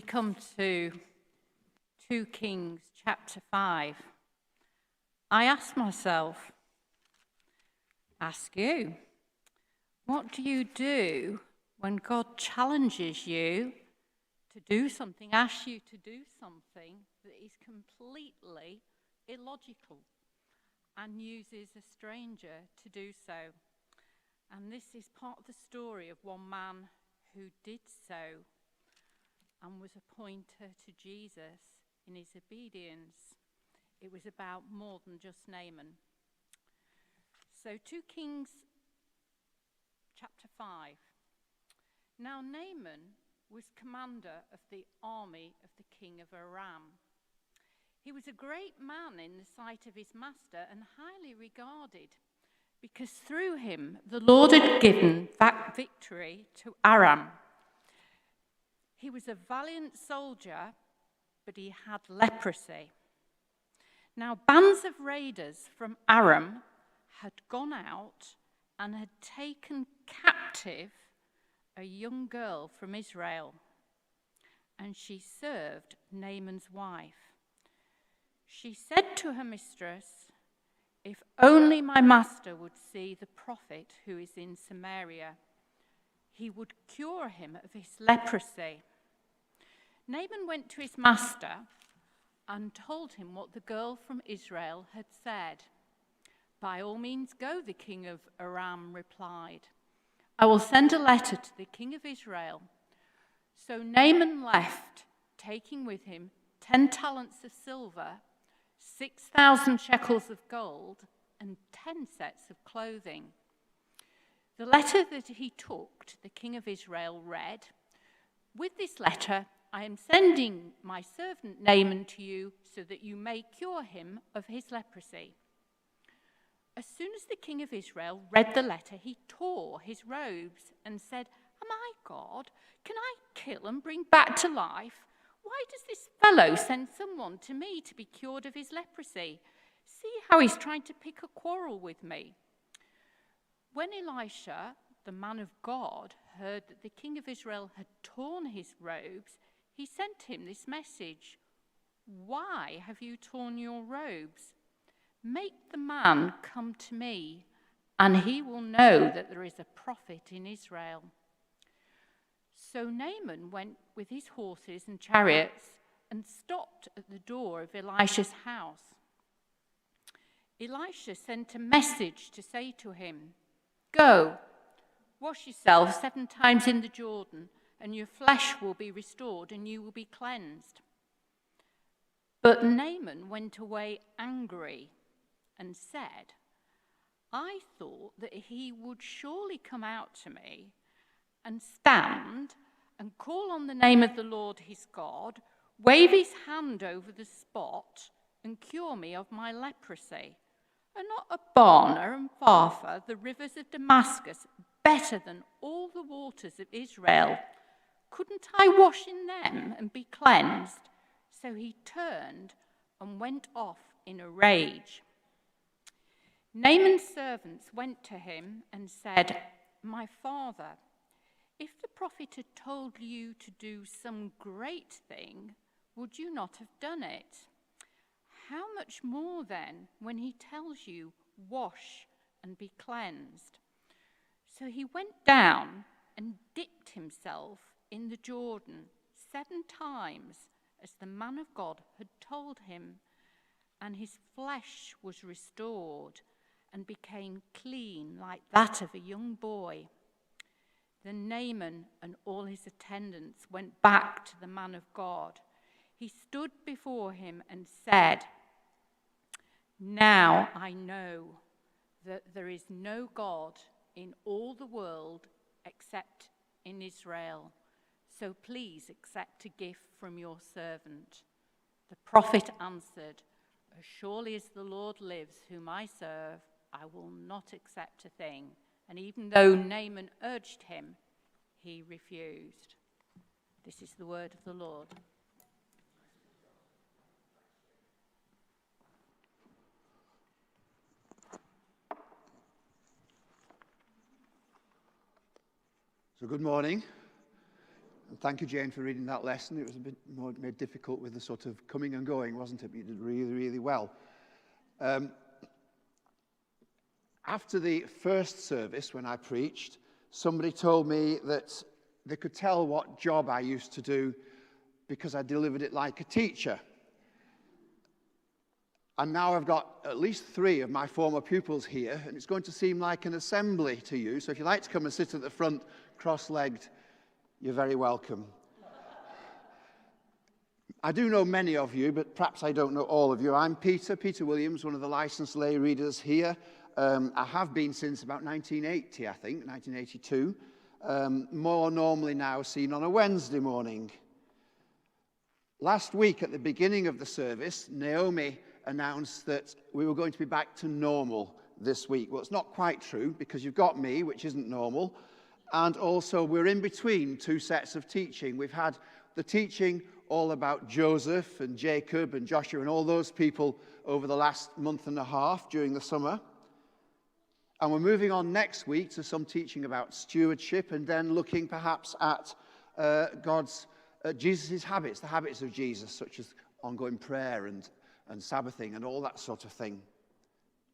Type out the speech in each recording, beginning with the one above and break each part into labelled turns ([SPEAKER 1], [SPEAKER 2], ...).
[SPEAKER 1] come to 2 Kings chapter 5, I ask myself, ask you, what do you do when God challenges you to do something, asks you to do something that is completely illogical and uses a stranger to do so? And this is part of the story of one man who did so and was a pointer to Jesus in his obedience. It was about more than just Naaman. So 2 Kings chapter 5. Now Naaman was commander of the army of the king of Aram. He was a great man in the sight of his master and highly regarded, because through him the Lord had given that victory to Aram. He was a valiant soldier, but he had leprosy. Now bands of raiders from Aram had gone out and had taken captive a young girl from Israel, and she served Naaman's wife. She said to her mistress, "If only my master would see the prophet who is in Samaria, he would cure him of his leprosy." Naaman went to his master and told him what the girl from Israel had said. "By all means go," the king of Aram replied. "I will send a letter to the king of Israel." So Naaman left, taking with him 10 talents of silver, 6,000 shekels of gold, and 10 sets of clothing. The letter that he took to the king of Israel read, "With this letter I am sending my servant Naaman to you so that you may cure him of his leprosy." As soon as the king of Israel read the letter, he tore his robes and said, "Am I God? Can I kill and bring back to life? Why does this fellow send someone to me to be cured of his leprosy? See how he's trying to pick a quarrel with me." When Elisha, the man of God, heard that the king of Israel had torn his robes, he sent him this message: "Why have you torn your robes? Make the man come to me, and he will know that there is a prophet in Israel." So Naaman went with his horses and chariots and stopped at the door of Elisha's house. Elisha sent a message to say to him, "Go, wash yourself 7 times in the Jordan, and your flesh will be restored and you will be cleansed." But Naaman went away angry and said, "I thought that he would surely come out to me and stand and call on the name of the Lord his God, wave his hand over the spot and cure me of my leprosy. Are not Abana and Pharpar, the rivers of Damascus, better than all the waters of Israel? Couldn't I wash in them and be cleansed?" So he turned and went off in a rage. Naaman's servants went to him and said, "My father, if the prophet had told you to do some great thing, would you not have done it? How much more then when he tells you, 'Wash and be cleansed'?" So he went down and dipped himself in the Jordan 7 times, as the man of God had told him, and his flesh was restored and became clean like that of a young boy. Then Naaman and all his attendants went back to the man of God. He stood before him and said, "Now I know that there is no God in all the world except in Israel. So please accept a gift from your servant." The prophet answered, "As surely as the Lord lives, whom I serve, I will not accept a thing." And even though Naaman urged him, he refused. This is the word of the Lord.
[SPEAKER 2] So good morning. Thank you, Jane, for reading that lesson. It was a bit more made difficult with the sort of coming and going, wasn't it? But you did really, really well. After the first service, when I preached, somebody told me that they could tell what job I used to do because I delivered it like a teacher. And now I've got at least 3 of my former pupils here, and it's going to seem like an assembly to you. So if you'd like to come and sit at the front cross-legged, you're very welcome. I do know many of you, but perhaps I don't know all of you. I'm Peter Williams, one of the licensed lay readers here. I have been since about 1980, I think, 1982. More normally now seen on a Wednesday morning. Last week at the beginning of the service, Naomi announced that we were going to be back to normal this week. Well, it's not quite true because you've got me, which isn't normal. And also we're in between 2 sets of teaching. We've had the teaching all about Joseph and Jacob and Joshua and all those people over the last month and a half during the summer. And we're moving on next week to some teaching about stewardship and then looking perhaps at Jesus' habits, the habits of Jesus, such as ongoing prayer and Sabbathing and all that sort of thing.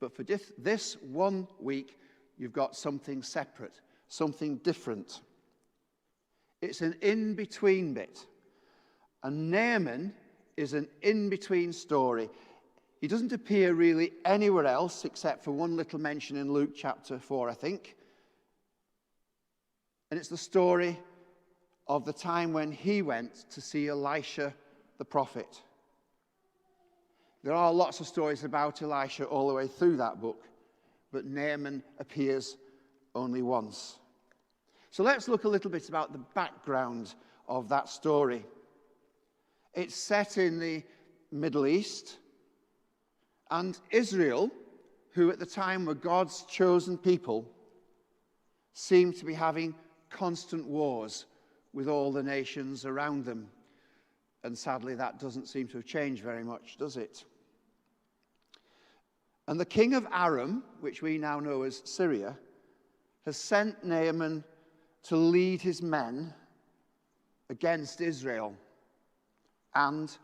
[SPEAKER 2] But for this 1 week, you've got something separate, something different. It's an in-between bit. And Naaman is an in-between story. He doesn't appear really anywhere else except for one little mention in Luke chapter 4, I think. And it's the story of the time when he went to see Elisha the prophet. There are lots of stories about Elisha all the way through that book, but Naaman appears only once. So let's look a little bit about the background of that story. It's set in the Middle East, and Israel, who at the time were God's chosen people, seemed to be having constant wars with all the nations around them. And sadly, that doesn't seem to have changed very much, does it? And the king of Aram, which we now know as Syria, has sent Naaman to lead his men against Israel. And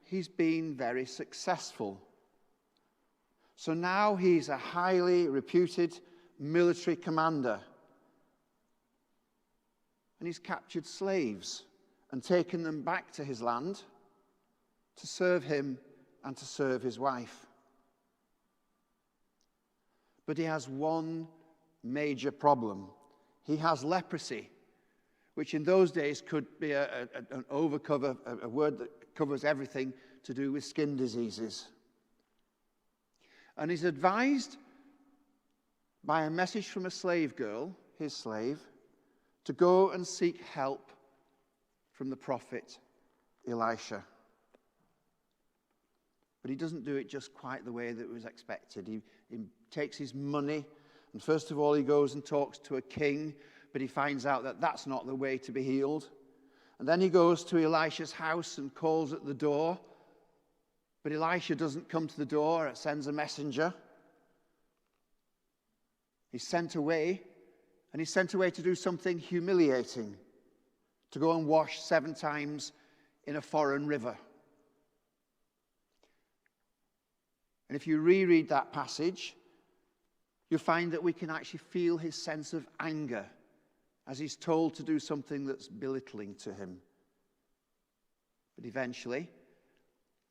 [SPEAKER 2] he's been very successful. So now he's a highly reputed military commander. And he's captured slaves and taken them back to his land to serve him and to serve his wife. But he has one major problem. He has leprosy, which in those days could be an overcover, a word that covers everything to do with skin diseases. And he's advised by a message from a slave girl, his slave, to go and seek help from the prophet Elisha. But he doesn't do it just quite the way that was expected. He takes his money, and first of all he goes and talks to a king, but he finds out that that's not the way to be healed. And then he goes to Elisha's house and calls at the door, but Elisha doesn't come to the door, it sends a messenger. He's sent away, and he's sent away to do something humiliating, to go and wash 7 times in a foreign river. And if you reread that passage, you'll find that we can actually feel his sense of anger as he's told to do something that's belittling to him. But eventually,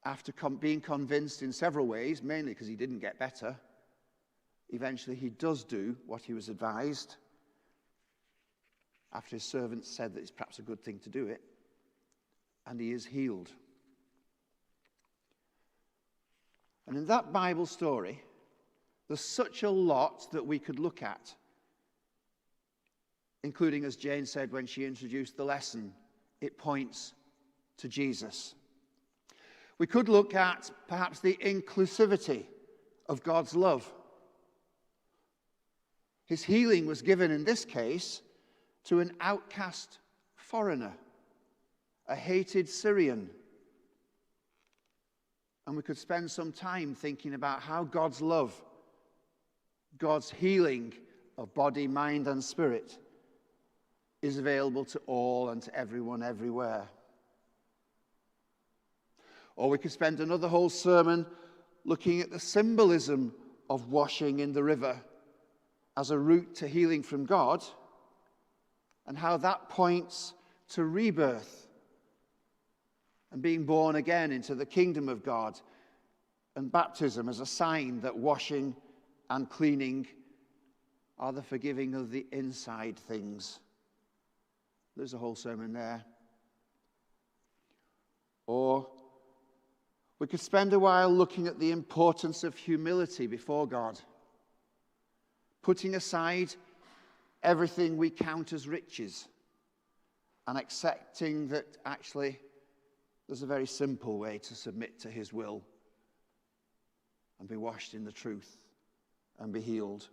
[SPEAKER 2] after being convinced in several ways, mainly because he didn't get better, eventually he does do what he was advised, after his servants said that it's perhaps a good thing to do it, and he is healed. And in that Bible story, there's such a lot that we could look at, including, as Jane said when she introduced the lesson, it points to Jesus. We could look at perhaps the inclusivity of God's love. His healing was given in this case to an outcast foreigner, a hated Syrian. And we could spend some time thinking about how God's love, God's healing of body, mind, and spirit is available to all and to everyone everywhere. Or we could spend another whole sermon looking at the symbolism of washing in the river as a route to healing from God, and how that points to rebirth and being born again into the kingdom of God, and baptism as a sign that washing and cleaning are the forgiving of the inside things. There's a whole sermon there. Or we could spend a while looking at the importance of humility before God, putting aside everything we count as riches and accepting that actually there's a very simple way to submit to his will and be washed in the truth and be healed.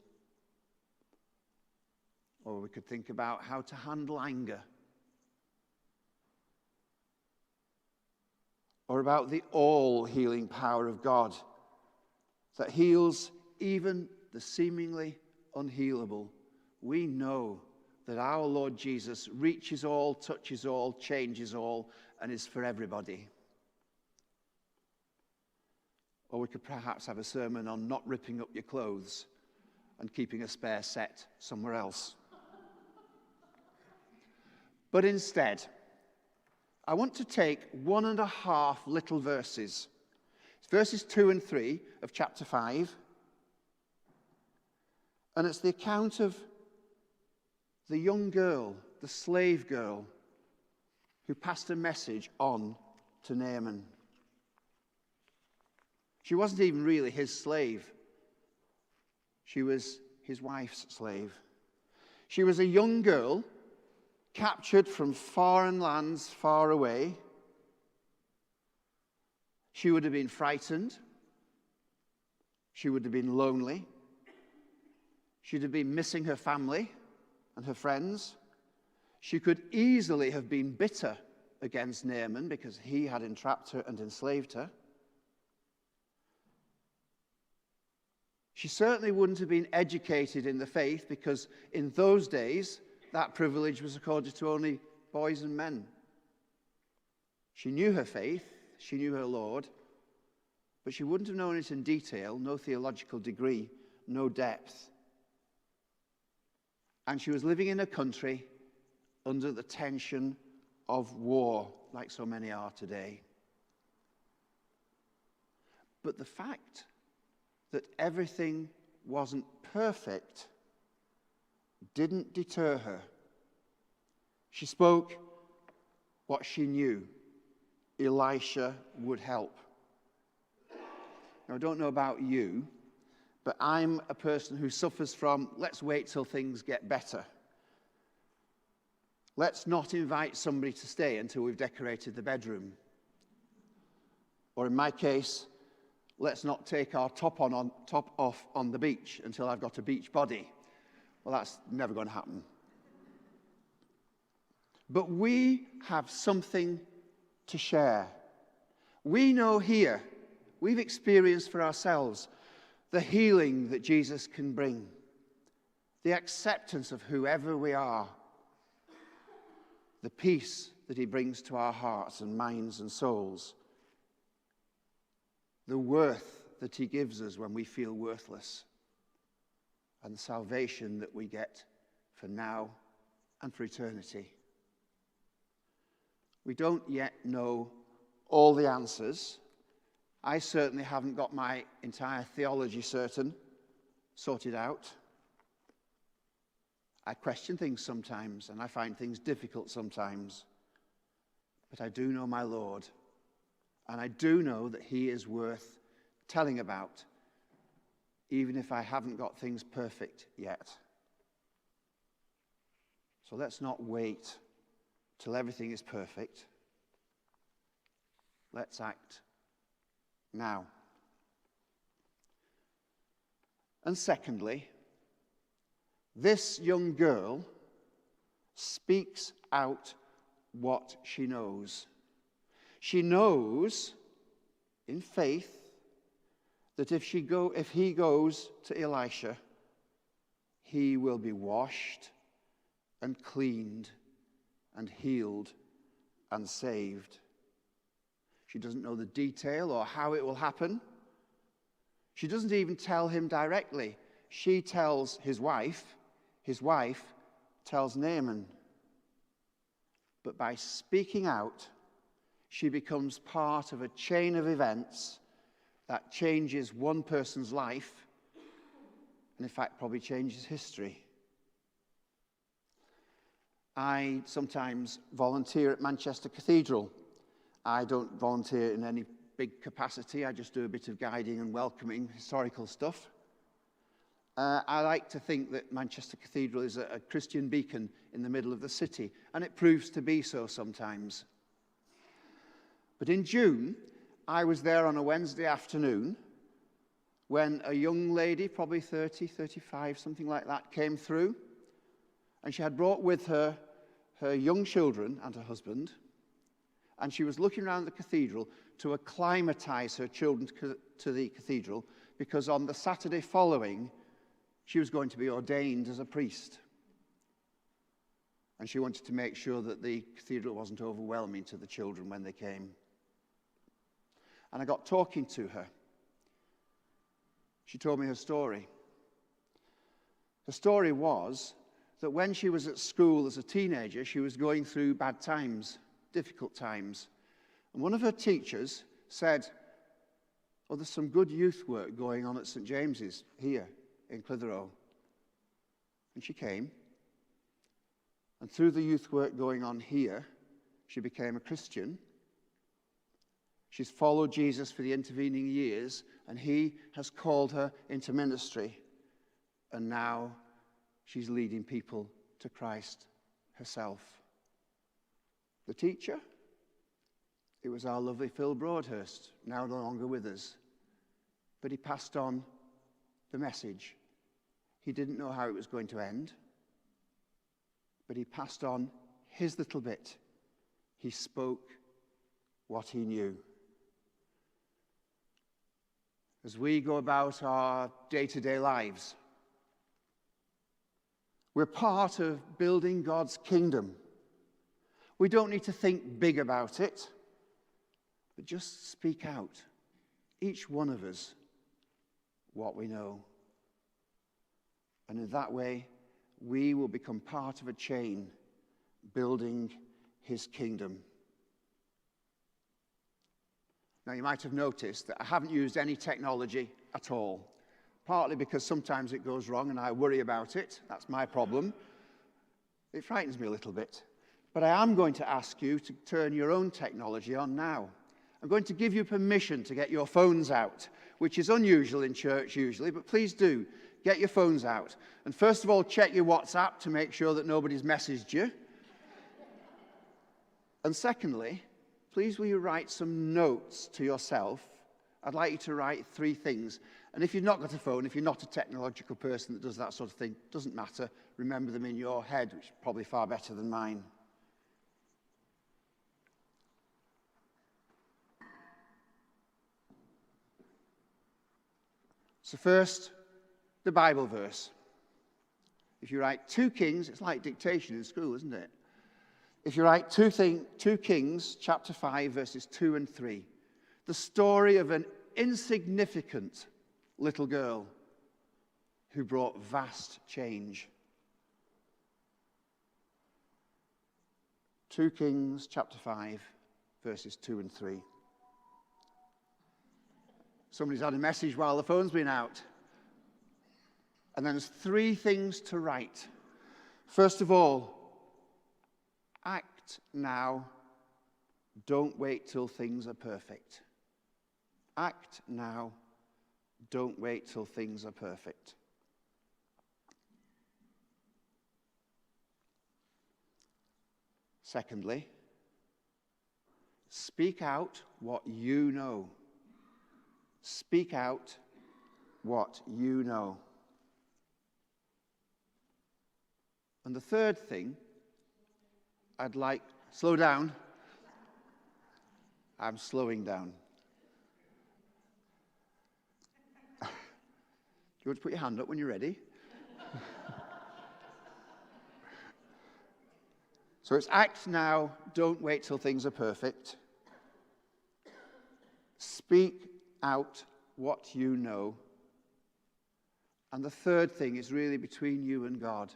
[SPEAKER 2] Or we could think about how to handle anger. Or about the all-healing power of God that heals even the seemingly unhealable. We know that our Lord Jesus reaches all, touches all, changes all, and is for everybody. Or we could perhaps have a sermon on not ripping up your clothes and keeping a spare set somewhere else. But instead, I want to take 1.5 little verses. It's verses 2 and 3 of chapter 5. And it's the account of the young girl, the slave girl, who passed a message on to Naaman. She wasn't even really his slave. She was his wife's slave. She was a young girl captured from foreign lands far away. She would have been frightened. She would have been lonely. She'd have been missing her family and her friends. She could easily have been bitter against Naaman because he had entrapped her and enslaved her. She certainly wouldn't have been educated in the faith because in those days, that privilege was accorded to only boys and men. She knew her faith, she knew her Lord, but she wouldn't have known it in detail, no theological degree, no depth. And she was living in a country under the tension of war, like so many are today. But the fact that everything wasn't perfect didn't deter her. She spoke what she knew. Elisha would help. Now, I don't know about you, but I'm a person who suffers from, let's wait till things get better. Let's not invite somebody to stay until we've decorated the bedroom. Or in my case, let's not take our top off on the beach until I've got a beach body. Well, that's never going to happen. But we have something to share. We know here, we've experienced for ourselves the healing that Jesus can bring, the acceptance of whoever we are, the peace that he brings to our hearts and minds and souls, the worth that he gives us when we feel worthless, and the salvation that we get for now and for eternity. We don't yet know all the answers. I certainly haven't got my entire theology sorted out. I question things sometimes, and I find things difficult sometimes. But I do know my Lord, and I do know that he is worth telling about, even if I haven't got things perfect yet. So let's not wait till everything is perfect. Let's act now. And secondly, this young girl speaks out what she knows. She knows in faith that if he goes to Elisha, he will be washed and cleaned and healed and saved. She doesn't know the detail or how it will happen. She doesn't even tell him directly. She tells his wife tells Naaman. But by speaking out, she becomes part of a chain of events that changes one person's life, and in fact probably changes history. I sometimes volunteer at Manchester Cathedral. I don't volunteer in any big capacity. I just do a bit of guiding and welcoming historical stuff. I like to think that Manchester Cathedral is a Christian beacon in the middle of the city, and it proves to be so sometimes. But in June, I was there on a Wednesday afternoon when a young lady, probably 30, 35, something like that, came through, and she had brought with her her young children and her husband, and she was looking around the cathedral to acclimatize her children to the cathedral, because on the Saturday following, she was going to be ordained as a priest. And she wanted to make sure that the cathedral wasn't overwhelming to the children when they came. And I got talking to her. She told me her story. Her story was that when she was at school as a teenager, she was going through bad times, difficult times. And one of her teachers said, "Oh, there's some good youth work going on at St. James's here in Clitheroe." And she came. And through the youth work going on here, she became a Christian. She's followed Jesus for the intervening years, and he has called her into ministry. And now she's leading people to Christ herself. The teacher? It was our lovely Phil Broadhurst, now no longer with us. But he passed on the message. He didn't know how it was going to end, but he passed on his little bit. He spoke what he knew. As we go about our day-to-day lives, we're part of building God's kingdom. We don't need to think big about it, but just speak out, each one of us, what we know. And in that way, we will become part of a chain building his kingdom. Now, you might have noticed that I haven't used any technology at all, partly because sometimes it goes wrong and I worry about it. That's my problem. It frightens me a little bit. But I am going to ask you to turn your own technology on now. I'm going to give you permission to get your phones out, which is unusual in church usually, but please do. Get your phones out. And first of all, check your WhatsApp to make sure that nobody's messaged you. And secondly, please will you write some notes to yourself. I'd like you to write 3 things. And if you've not got a phone, if you're not a technological person that does that sort of thing, doesn't matter. Remember them in your head, which is probably far better than mine. So first, the Bible verse. If you write 2 Kings, it's like dictation in school, isn't it? If you write 2 Kings, chapter 5, verses 2 and 3, the story of an insignificant little girl who brought vast change. 2 Kings, chapter 5, verses 2 and 3. Somebody's had a message while the phone's been out. And then there's 3 things to write. First of all, act now. Don't wait till things are perfect. Act now. Don't wait till things are perfect. Secondly, speak out what you know. Speak out what you know. And the third thing, slow down. I'm slowing down. Do you want to put your hand up when you're ready? So it's act now, don't wait till things are perfect. Speak out what you know. And the third thing is really between you and God.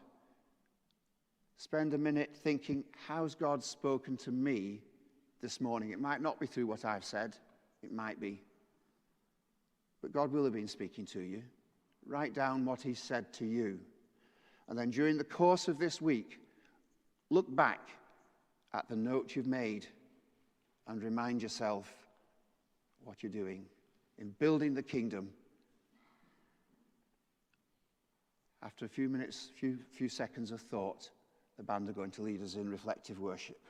[SPEAKER 2] Spend a minute thinking, how's God spoken to me this morning? It might not be through what I've said. It might be. But God will have been speaking to you. Write down what he said to you. And then during the course of this week, look back at the note you've made and remind yourself what you're doing in building the kingdom. After a few minutes, few seconds of thought, the band are going to lead us in reflective worship.